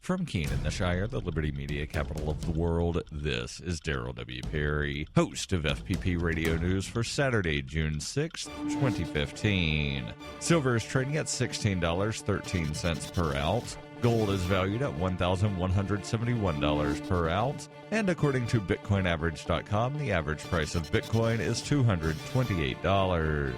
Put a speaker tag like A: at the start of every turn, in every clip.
A: From Keene in the Shire, the Liberty Media capital of the world, this is Daryl W. Perry, host of FPP Radio News for Saturday, June 6, 2015. Silver is trading at $16.13 per ounce. Gold is valued at $1,171 per ounce. And according to BitcoinAverage.com, the average price of Bitcoin is $228.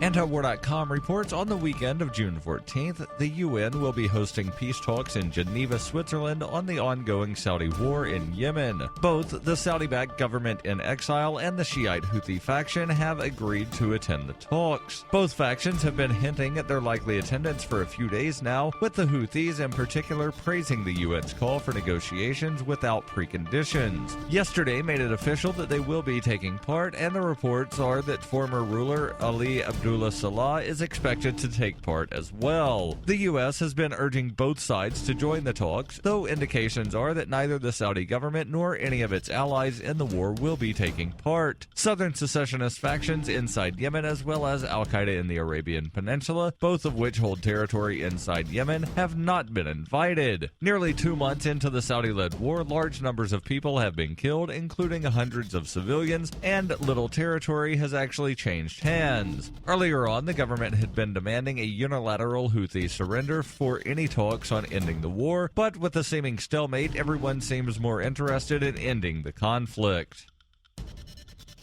A: Antiwar.com reports on the weekend of June 14th, the UN will be hosting peace talks in Geneva, Switzerland on the ongoing Saudi war in Yemen. Both the Saudi-backed government in exile and the Shiite Houthi faction have agreed to attend the talks. Both factions have been hinting at their likely attendance for a few days now, with the Houthis in particular praising the UN's call for negotiations without preconditions. Yesterday made it official that they will be taking part, and the reports are that former ruler Ali Abdullah Saleh is expected to take part as well. The U.S. has been urging both sides to join the talks, though indications are that neither the Saudi government nor any of its allies in the war will be taking part. Southern secessionist factions inside Yemen, as well as al-Qaeda in the Arabian Peninsula, both of which hold territory inside Yemen, have not been invited. Nearly 2 months into the Saudi-led war, large numbers of people have been killed, including hundreds of civilians, and little territory has actually changed hands. Earlier on, the government had been demanding a unilateral Houthi surrender for any talks on ending the war, but with the seeming stalemate, everyone seems more interested in ending the conflict.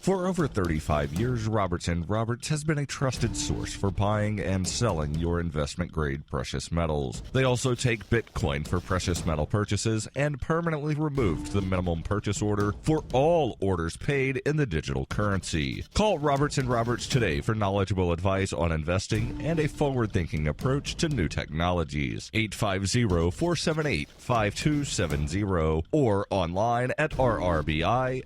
A: For over 35 years, Robertson Roberts has been a trusted source for buying and selling your investment-grade precious metals. They also take Bitcoin for precious metal purchases and permanently removed the minimum purchase order for all orders paid in the digital currency. Call Robertson Roberts today for knowledgeable advice on investing and a forward-thinking approach to new technologies. 850-478-5270 or online at rrbi.co.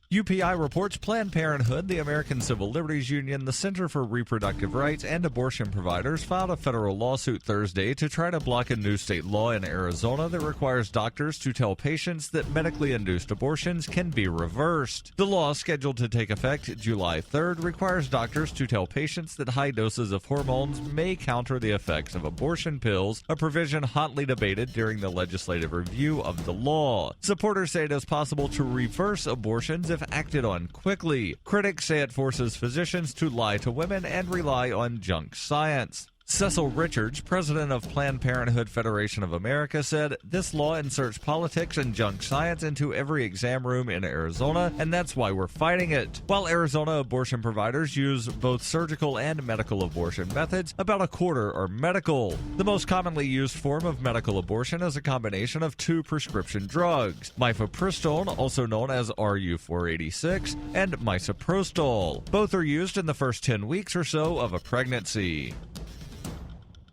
A: UPI reports Planned Parenthood, the American Civil Liberties Union, the Center for Reproductive Rights, and abortion providers filed a federal lawsuit Thursday to try to block a new state law in Arizona that requires doctors to tell patients that medically induced abortions can be reversed. The law, scheduled to take effect July 3rd, requires doctors to tell patients that high doses of hormones may counter the effects of abortion pills, a provision hotly debated during the legislative review of the law. Supporters say it is possible to reverse abortions if acted on quickly. Critics say it forces physicians to lie to women and rely on junk science. Cecil Richards, president of Planned Parenthood Federation of America, said, "This law inserts politics and junk science into every exam room in Arizona, and that's why we're fighting it." While Arizona abortion providers use both surgical and medical abortion methods, about a quarter are medical. The most commonly used form of medical abortion is a combination of two prescription drugs, mifepristone, also known as RU486, and misoprostol. Both are used in the first 10 weeks or so of a pregnancy.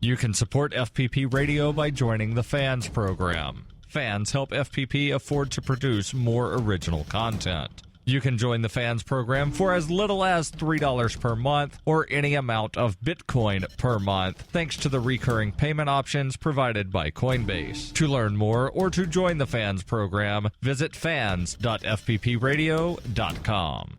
A: You can support FPP Radio by joining the Fans program. Fans help FPP afford to produce more original content. You can join the Fans program for as little as $3 per month or any amount of Bitcoin per month, thanks to the recurring payment options provided by Coinbase. To learn more or to join the Fans program, visit fans.fppradio.com.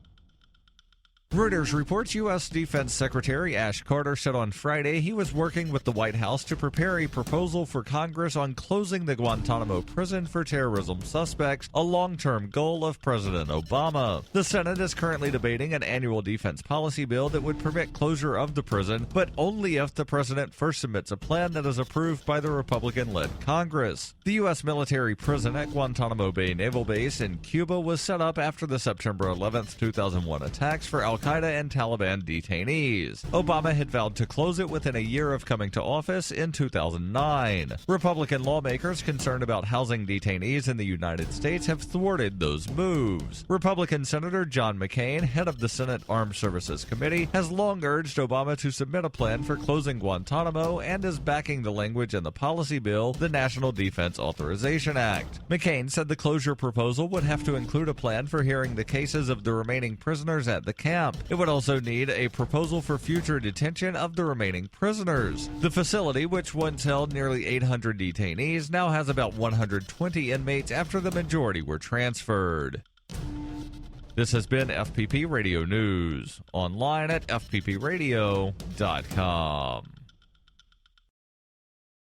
A: Reuters reports U.S. Defense Secretary Ash Carter said on Friday he was working with the White House to prepare a proposal for Congress on closing the Guantanamo prison for terrorism suspects, a long-term goal of President Obama. The Senate is currently debating an annual defense policy bill that would permit closure of the prison, but only if the president first submits a plan that is approved by the Republican-led Congress. The U.S. military prison at Guantanamo Bay Naval Base in Cuba was set up after the September 11, 2001 attacks for al-Qaeda and Taliban detainees. Obama had vowed to close it within a year of coming to office in 2009. Republican lawmakers concerned about housing detainees in the United States have thwarted those moves. Republican Senator John McCain, head of the Senate Armed Services Committee, has long urged Obama to submit a plan for closing Guantanamo and is backing the language in the policy bill, the National Defense Authorization Act. McCain said the closure proposal would have to include a plan for hearing the cases of the remaining prisoners at the camp. It would also need a proposal for future detention of the remaining prisoners. The facility, which once held nearly 800 detainees, now has about 120 inmates after the majority were transferred. This has been FPP Radio News, online at fppradio.com.